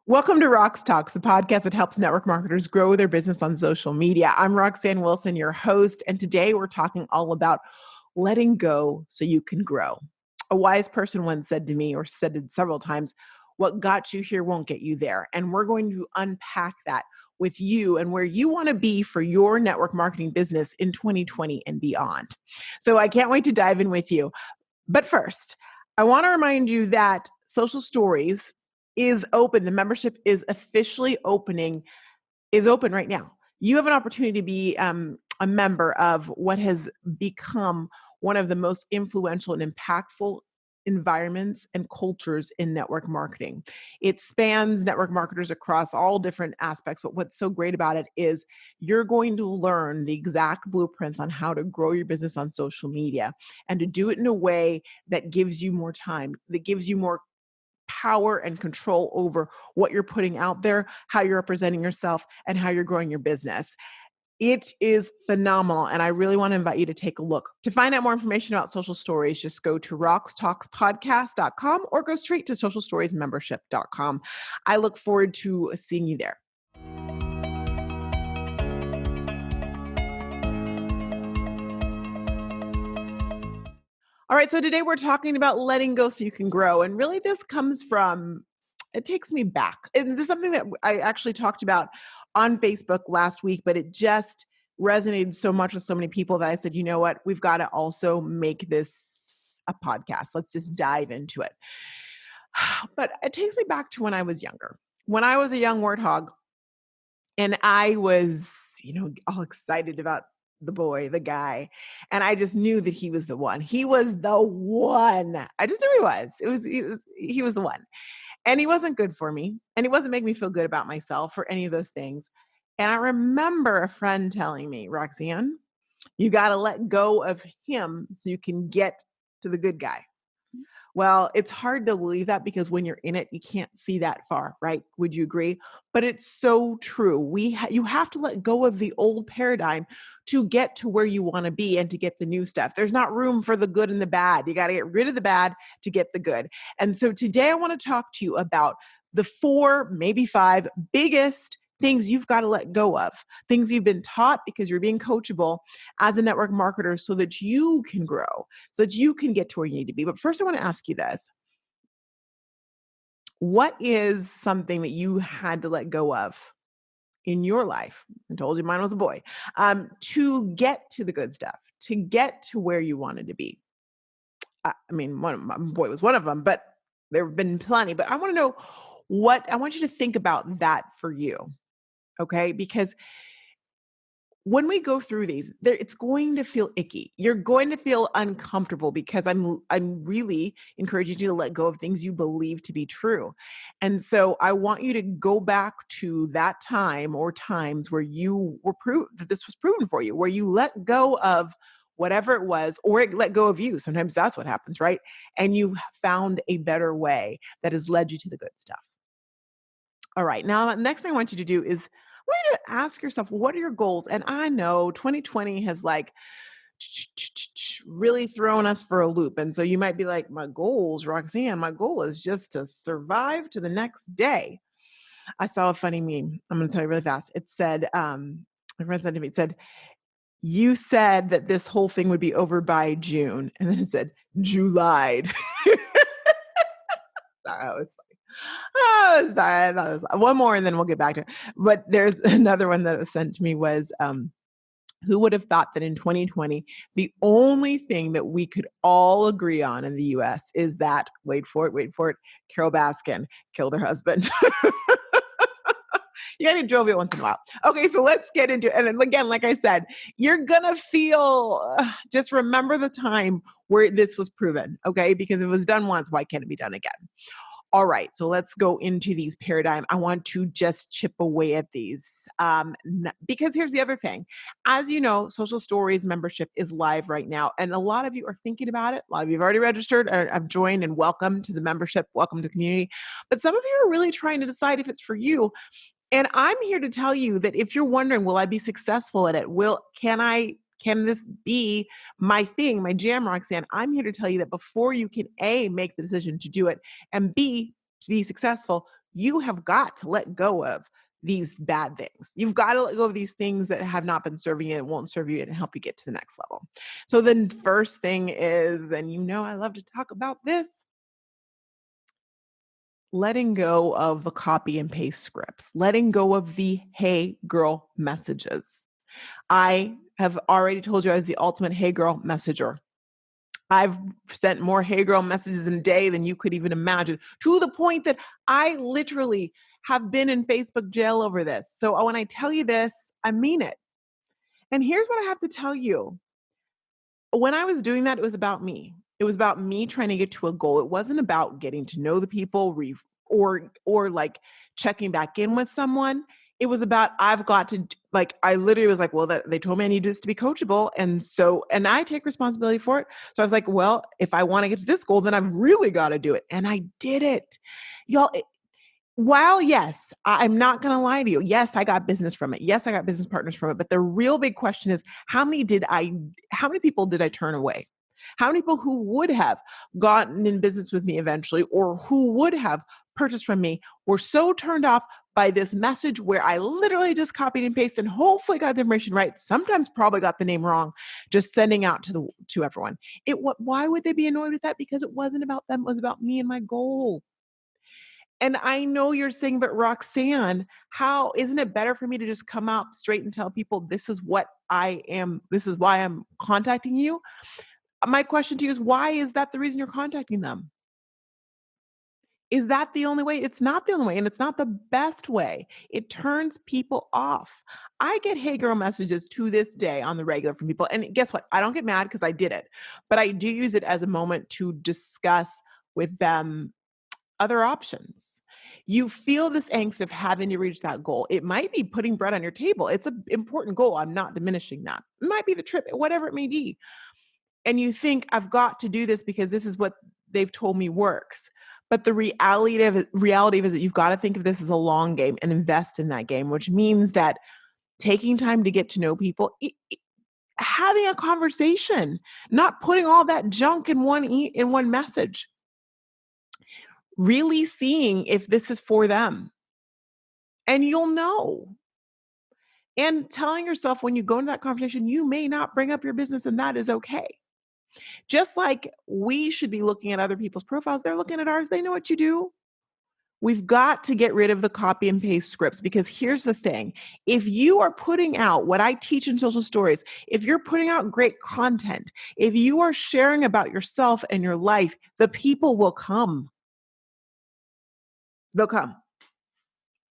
Welcome to RoxTalks, the podcast that helps network marketers grow their business on social media. I'm Roxanne Wilson, your host, and today we're talking all about letting go so you can grow. A wise person once said to me, or said it several times, what got you here won't get you there. And we're going to unpack that with you and where you want to be for your network marketing business in 2020 and beyond. So I can't wait to dive in with you. But first, I want to remind you that Social Stories is open. The membership is officially open right now. You have an opportunity to be a member of what has become one of the most influential and impactful environments and cultures in network marketing. It spans network marketers across all different aspects, but what's so great about it is you're going to learn the exact blueprints on how to grow your business on social media and to do it in a way that gives you more time, that gives you more power and control over what you're putting out there, how you're representing yourself, and how you're growing your business. It is phenomenal, and I really want to invite you to take a look. To find out more information about Social Stories, just go to roxtalkspodcast.com or go straight to socialstoriesmembership.com. I look forward to seeing you there. All right, so today we're talking about letting go so you can grow. And really this comes from, it takes me back. And this is something that I actually talked about on Facebook last week, but it just resonated so much with so many people that I said, you know what, we've got to also make this a podcast. Let's just dive into it. But it takes me back to when I was younger, when I was a young warthog and I was, all excited about the guy. And I just knew that he was the one. He was the one. I just knew he was. He was the one. And he wasn't good for me. And he wasn't making me feel good about myself or any of those things. And I remember a friend telling me, Roxanne, you got to let go of him so you can get to the good guy. Well, it's hard to believe that because when you're in it, you can't see that far, right? Would you agree? But it's so true. You have to let go of the old paradigm to get to where you want to be and to get the new stuff. There's not room for the good and the bad. You got to get rid of the bad to get the good. And so today I want to talk to you about the 4, maybe 5 biggest things you've got to let go of, things you've been taught because you're being coachable as a network marketer so that you can grow, so that you can get to where you need to be. But first, I want to ask you this. What is something that you had to let go of in your life? I told you mine was a boy, to get to the good stuff, to get to where you wanted to be. I mean, my boy was one of them, but there have been plenty. But I want to know I want you to think about that for you. Okay. Because when we go through these, it's going to feel icky. You're going to feel uncomfortable because I'm really encouraging you to let go of things you believe to be true. And so I want you to go back to that time or times where you were that this was proven for you, where you let go of whatever it was, or it let go of you. Sometimes that's what happens, right? And you found a better way that has led you to the good stuff. All right. Now, the next thing I want you to do is I want you to ask yourself, what are your goals? And I know 2020 has really thrown us for a loop. And so you might be like, my goals, Roxanne, my goal is just to survive to the next day. I saw a funny meme. I'm going to tell you really fast. It said, my friend sent to me, it said, you said that this whole thing would be over by June. And then it said, July. That was funny. Oh, sorry. That was one more and then we'll get back to it. But there's another one that was sent to me was, who would have thought that in 2020, the only thing that we could all agree on in the US is that, wait for it, Carol Baskin killed her husband. You gotta enjoy it once in a while. Okay, so let's get into it. And again, like I said, you're gonna feel, just remember the time where this was proven, okay? Because if it was done once, why can't it be done again? All right, so let's go into these paradigm. I want to just chip away at these because here's the other thing. As you know, Social Stories membership is live right now, and a lot of you are thinking about it. A lot of you have already registered or have joined, and welcome to the membership, welcome to the community. But some of you are really trying to decide if it's for you. And I'm here to tell you that if you're wondering, will I be successful at it? Can this be my thing, my jam, Roxanne? I'm here to tell you that before you can A, make the decision to do it, and B, to be successful, You have got to let go of these bad things. You've got to let go of these things that have not been serving you and won't serve you and help you get to the next level. So the first thing is, and I love to talk about this, letting go of the copy and paste scripts, letting go of the hey girl messages. I have already told you I was the ultimate hey girl messenger. I've sent more hey girl messages in a day than you could even imagine, to the point that I literally have been in Facebook jail over this. So when I tell you this, I mean it. And here's what I have to tell you. When I was doing that, it was about me. It was about me trying to get to a goal. It wasn't about getting to know the people, or like checking back in with someone. It was about I've got to like I literally was like, well, they told me I needed this to be coachable, and I take responsibility for it. So I was like, well, if I want to get to this goal, then I've really got to do it, and I did it, y'all. While yes, I'm not going to lie to you. Yes, I got business from it. Yes, I got business partners from it. But the real big question is how many people did I turn away? How many people who would have gotten in business with me eventually, or who would have purchased from me, were so turned off by this message where I literally just copied and pasted and hopefully got the information right. Sometimes probably got the name wrong, just sending out to everyone. Why would they be annoyed with that? Because it wasn't about them. It was about me and my goal. And I know you're saying, but Roxanne, how isn't it better for me to just come out straight and tell people this is what I am? This is why I'm contacting you. My question to you is, why is that the reason you're contacting them? Is that the only way? It's not the only way, and it's not the best way. It turns people off. I get hey girl messages to this day on the regular from people. And guess what? I don't get mad because I did it, but I do use it as a moment to discuss with them other options. You feel this angst of having to reach that goal. It might be putting bread on your table. It's an important goal. I'm not diminishing that. It might be the trip, whatever it may be. And you think, I've got to do this because this is what they've told me works. But the reality of it is that you've got to think of this as a long game and invest in that game, which means that taking time to get to know people, having a conversation, not putting all that junk in one message, really seeing if this is for them. And you'll know. And telling yourself when you go into that conversation, you may not bring up your business, and that is okay. Just like we should be looking at other people's profiles, they're looking at ours. They know what you do. We've got to get rid of the copy and paste scripts, because here's the thing. If you are putting out what I teach in social stories, if you're putting out great content, if you are sharing about yourself and your life, the people will come. They'll come.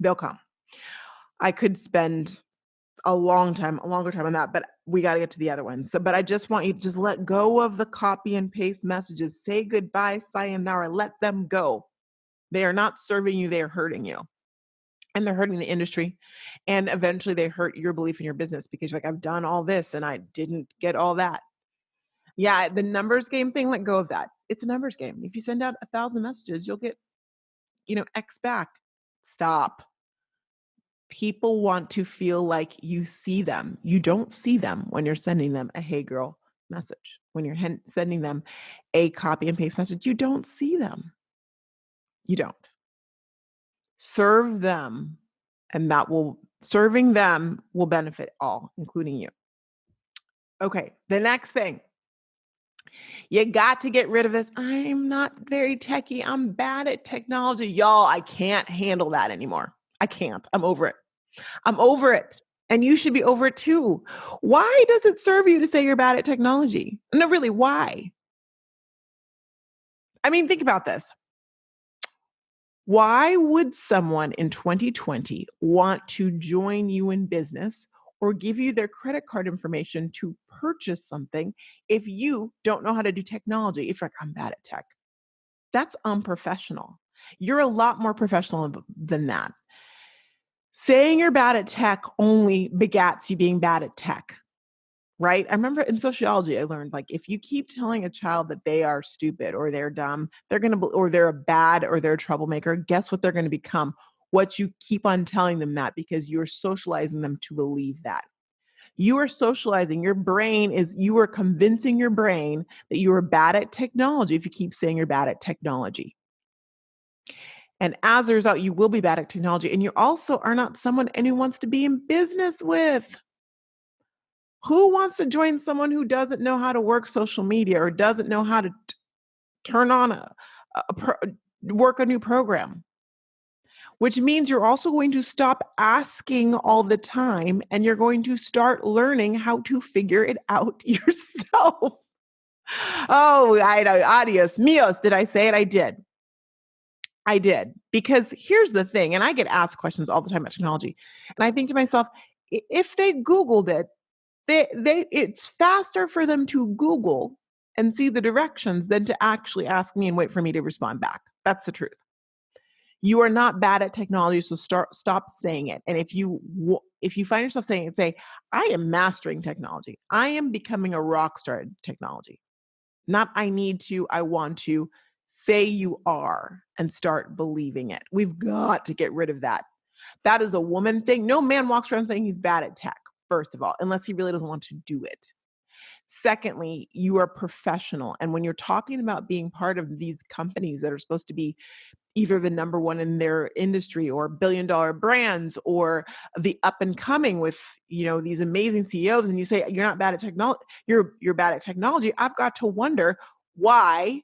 They'll come. I could spend a longer time on that, but we got to get to the other one. So, but I just want you to just let go of the copy and paste messages. Say goodbye, sayonara, let them go. They are not serving you. They are hurting you, and they're hurting the industry. And eventually they hurt your belief in your business, because you're like, I've done all this and I didn't get all that. Yeah. The numbers game thing, let go of that. It's a numbers game. If you send out 1,000 messages, you'll get, X back. Stop. People want to feel like you see them. You don't see them when you're sending them a hey girl message. When you're sending them a copy and paste message, you don't see them. You don't. Serve them, and serving them will benefit all, including you. Okay, the next thing. You got to get rid of this. I'm not very techie. I'm bad at technology. Y'all, I can't handle that anymore. I can't. I'm over it. I'm over it. And you should be over it too. Why does it serve you to say you're bad at technology? No, really, why? I mean, think about this. Why would someone in 2020 want to join you in business or give you their credit card information to purchase something if you don't know how to do technology? If you're like, I'm bad at tech. That's unprofessional. You're a lot more professional than that. Saying you're bad at tech only begats you being bad at tech, right? I remember in sociology, I learned, like, if you keep telling a child that they are stupid or they're dumb, or they're a bad, or they're a troublemaker, guess what they're going to become? What you keep on telling them that, because you're socializing them to believe that. You are socializing. You are convincing your brain that you are bad at technology if you keep saying you're bad at technology. And as a result, you will be bad at technology. And you also are not someone anyone wants to be in business with. Who wants to join someone who doesn't know how to work social media or doesn't know how to turn on work a new program? Which means you're also going to stop asking all the time and you're going to start learning how to figure it out yourself. Oh, I know. Adios, mios. Did I say it? I did. I did. Because here's the thing, and I get asked questions all the time about technology. And I think to myself, if they Googled it, it's faster for them to Google and see the directions than to actually ask me and wait for me to respond back. That's the truth. You are not bad at technology, so stop saying it. And if you find yourself saying it, say, I am mastering technology. I am becoming a rock star at technology. Not I need to, I want to. Say you are and start believing it. We've got to get rid of that. That is a woman thing. No man walks around saying he's bad at tech, first of all, unless he really doesn't want to do it. Secondly, you are professional. And when you're talking about being part of these companies that are supposed to be either the number one in their industry or billion-dollar brands or the up and coming with, these amazing CEOs, and you say you're not bad at technology, you're bad at technology, I've got to wonder why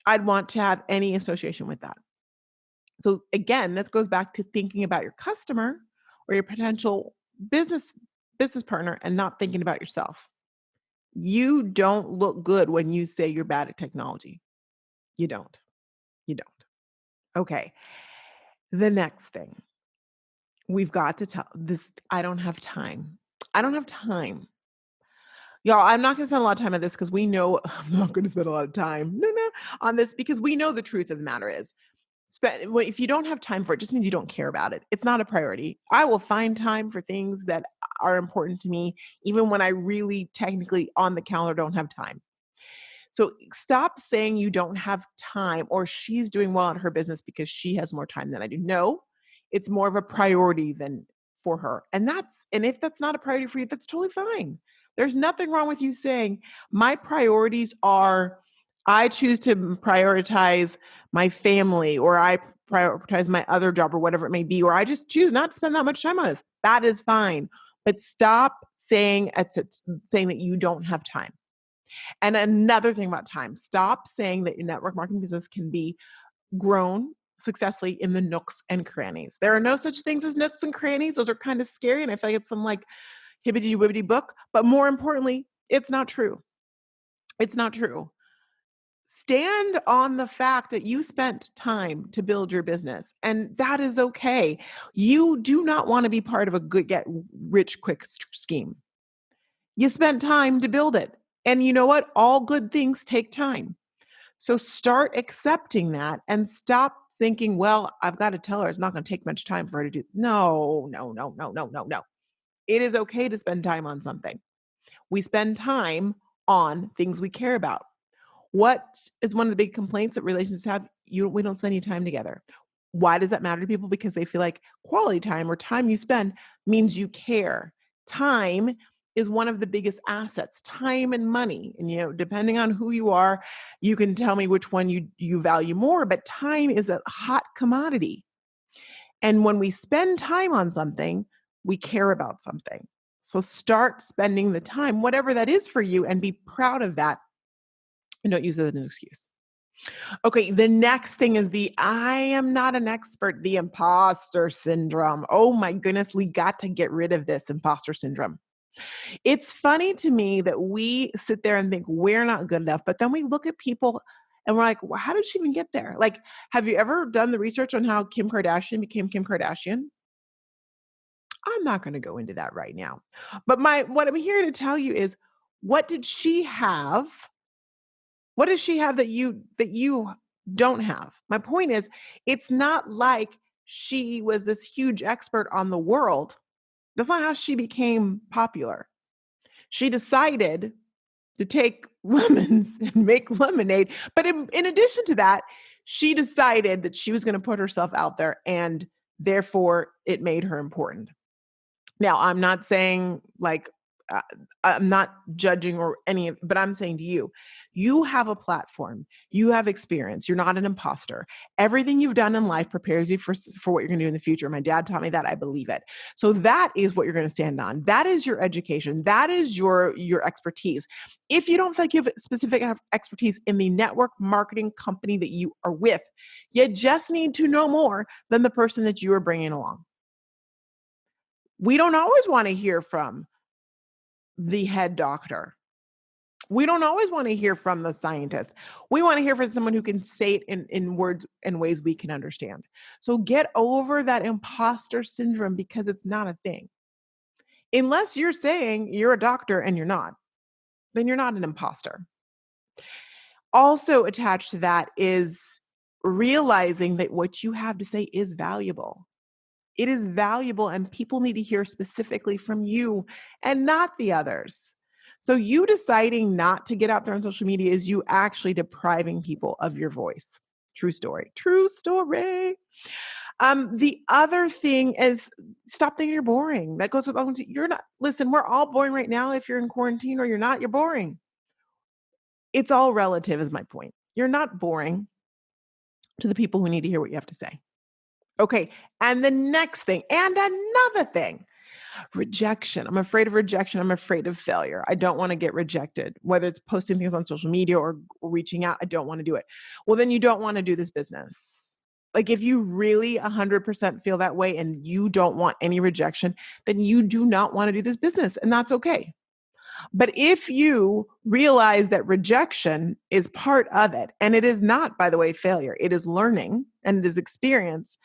I'd want to have any association with that. So again, that goes back to thinking about your customer or your potential business partner and not thinking about yourself. You don't look good when you say you're bad at technology. You don't. You don't. Okay. The next thing we've got to tell this, I don't have time. I don't have time. Y'all, I'm not going to spend a lot of time on this because we know I'm not going to spend a lot of time on this because we know the truth of the matter is if you don't have time for it, it just means you don't care about it. It's not a priority. I will find time for things that are important to me, even when I really technically on the calendar don't have time. So stop saying you don't have time or she's doing well in her business because she has more time than I do. No, it's more of a priority than for her. And if that's not a priority for you, that's totally fine. There's nothing wrong with you saying my priorities are I choose to prioritize my family or I prioritize my other job or whatever it may be, or I just choose not to spend that much time on this. That is fine. But stop saying that you don't have time. And another thing about time, stop saying that your network marketing business can be grown successfully in the nooks and crannies. There are no such things as nooks and crannies. Those are kind of scary. And I feel like it's some like hibbity-wibbity book. But more importantly, it's not true. It's not true. Stand on the fact that you spent time to build your business, and that is okay. You do not want to be part of a good get rich quick scheme. You spent time to build it. And you know what? All good things take time. So start accepting that and stop thinking, well, I've got to tell her it's not going to take much time for her to do. No, no, no, no, no, no, no. It is okay to spend time on something. We spend time on things we care about. What is one of the big complaints that relationships have? We don't spend any time together. Why does that matter to people? Because they feel like quality time or time you spend means you care. Time is one of the biggest assets, time and money. And, depending on who you are, you can tell me which one you value more, but time is a hot commodity. And when we spend time on something, we care about something. So start spending the time, whatever that is for you, and be proud of that. And don't use it as an excuse. Okay, the next thing is I am not an expert, the imposter syndrome. Oh my goodness, we got to get rid of this imposter syndrome. It's funny to me that we sit there and think we're not good enough, but then we look at people and we're like, well, how did she even get there? Like, have you ever done the research on how Kim Kardashian became Kim Kardashian? I'm not going to go into that right now. But what I'm here to tell you is what did she have? What does she have that you don't have? My point is, it's not like she was this huge expert on the world. That's not how she became popular. She decided to take lemons and make lemonade. But in addition to that, she decided that she was going to put herself out there and therefore it made her important. Now, I'm not saying like uh, I'm not judging or any, but I'm saying to you, you have a platform, you have experience, you're not an imposter. Everything you've done in life prepares you for what you're going to do in the future. My dad taught me that. I believe it. So that is what you're going to stand on. That is your education. That is your expertise. If you don't think you have specific expertise in the network marketing company that you are with, you just need to know more than the person that you are bringing along. We don't always want to hear from the head doctor. We don't always want to hear from the scientist. We want to hear from someone who can say it in words and ways we can understand. So get over that imposter syndrome, because it's not a thing. Unless you're saying you're a doctor and you're not, then you're not an imposter. Also attached to that is realizing that what you have to say is valuable. It is valuable, and people need to hear specifically from you and not the others. So you deciding not to get out there on social media is you actually depriving people of your voice. True story. True story. The other thing is, stop thinking you're boring. That goes with you're not. Listen, we're all boring right now. If you're in quarantine or you're not, you're boring. It's all relative, is my point. You're not boring to the people who need to hear what you have to say. Okay. And the next thing, and another thing, rejection. I'm afraid of rejection. I'm afraid of failure. I don't want to get rejected, whether it's posting things on social media or reaching out. I don't want to do it. Well, then you don't want to do this business. Like, if you really 100% feel that way and you don't want any rejection, then you do not want to do this business, and that's okay. But if you realize that rejection is part of it, and it is not, by the way, failure, it is learning and it is experience,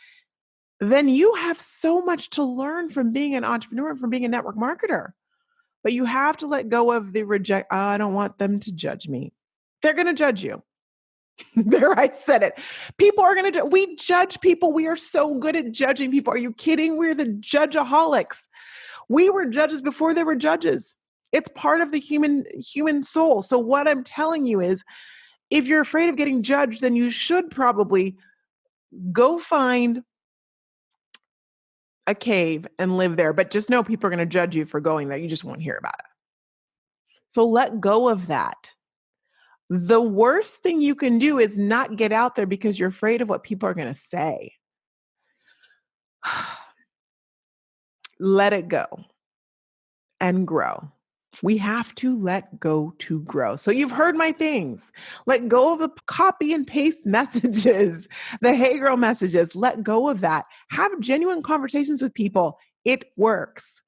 then you have so much to learn from being an entrepreneur and from being a network marketer. But you have to let go of the reject. I don't want them to judge me. They're going to judge you. There, I said it. People are going to, we judge people. We are so good at judging people. Are you kidding? We're the judgeaholics. We were judges before they were judges. It's part of the human soul. So what I'm telling you is, if you're afraid of getting judged, then you should probably go find a cave and live there. But just know people are going to judge you for going there. You just won't hear about it. So let go of that. The worst thing you can do is not get out there because you're afraid of what people are going to say. Let it go and grow. We have to let go to grow. So you've heard my things. Let go of the copy and paste messages, the hey girl messages. Let go of that. Have genuine conversations with people. It works.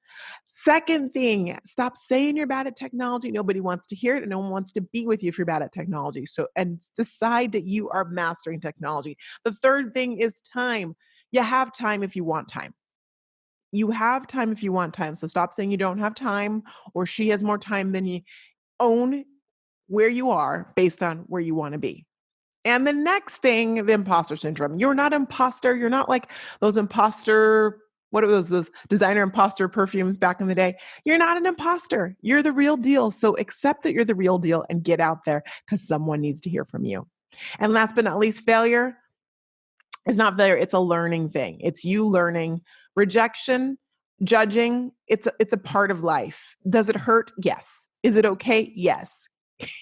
Second thing, stop saying you're bad at technology. Nobody wants to hear it, and no one wants to be with you if you're bad at technology. So, and decide that you are mastering technology. The third thing is time. You have time if you want time. You have time if you want time. So stop saying you don't have time, or she has more time than you. Own where you are based on where you want to be. And the next thing, the imposter syndrome. You're not imposter. You're not like those imposter, what are those designer imposter perfumes back in the day? You're not an imposter. You're the real deal. So accept that you're the real deal and get out there, because someone needs to hear from you. And last but not least, failure is not failure. It's a learning thing. It's you learning. Rejection, judging, it's a part of life. Does it hurt? Yes. Is it okay? Yes.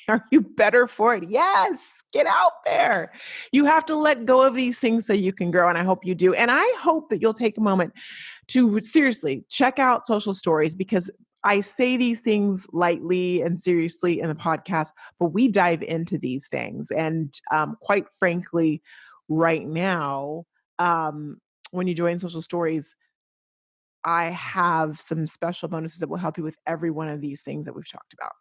Are you better for it? Yes. Get out there. You have to let go of these things so you can grow. And I hope you do. And I hope that you'll take a moment to seriously check out Social Stories, because I say these things lightly and seriously in the podcast, but we dive into these things. And quite frankly, right now, when you join Social Stories, I have some special bonuses that will help you with every one of these things that we've talked about,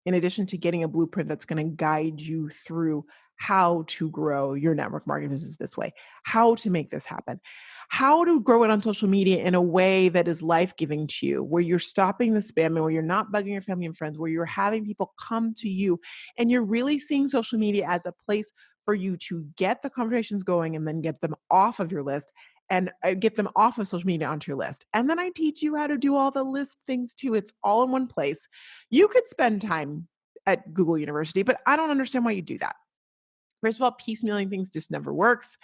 in addition to getting a blueprint that's going to guide you through how to grow your network marketing business this way, how to make this happen, how to grow it on social media in a way that is life-giving to you, where you're stopping the spamming, where you're not bugging your family and friends, where you're having people come to you, and you're really seeing social media as a place for you to get the conversations going and then get them off of your list, and get them off of social media onto your list. And then I teach you how to do all the list things too. It's all in one place. You could spend time at Google University, but I don't understand why you do that. First of all, piecemealing things just never works.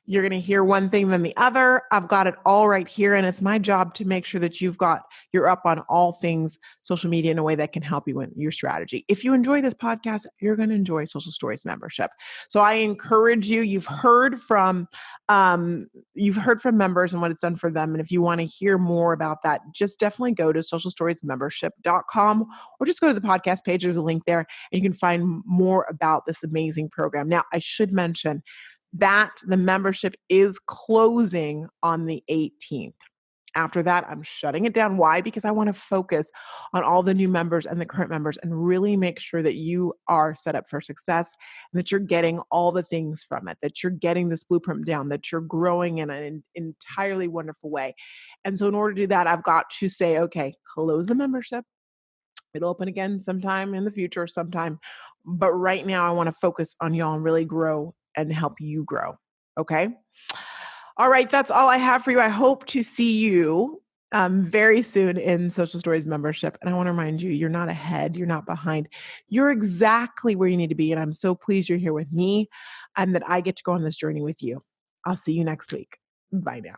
You're going to hear one thing then the other. I've got it all right here. And it's my job to make sure that you're up on all things social media in a way that can help you in your strategy. If you enjoy this podcast, you're going to enjoy Social Stories membership. So I encourage you, you've heard from members and what it's done for them. And if you want to hear more about that, just definitely go to socialstoriesmembership.com or just go to the podcast page. There's a link there and you can find more about this amazing program. Now, I should mention that the membership is closing on the 18th. After that, I'm shutting it down. Why? Because I want to focus on all the new members and the current members and really make sure that you are set up for success and that you're getting all the things from it, that you're getting this blueprint down, that you're growing in an entirely wonderful way. And so in order to do that, I've got to say, okay, close the membership. It'll open again sometime in the future, sometime. But right now, I want to focus on y'all and really grow and help you grow. Okay. All right. That's all I have for you. I hope to see you very soon in Social Stories membership. And I want to remind you, you're not ahead. You're not behind. You're exactly where you need to be. And I'm so pleased you're here with me and that I get to go on this journey with you. I'll see you next week. Bye now.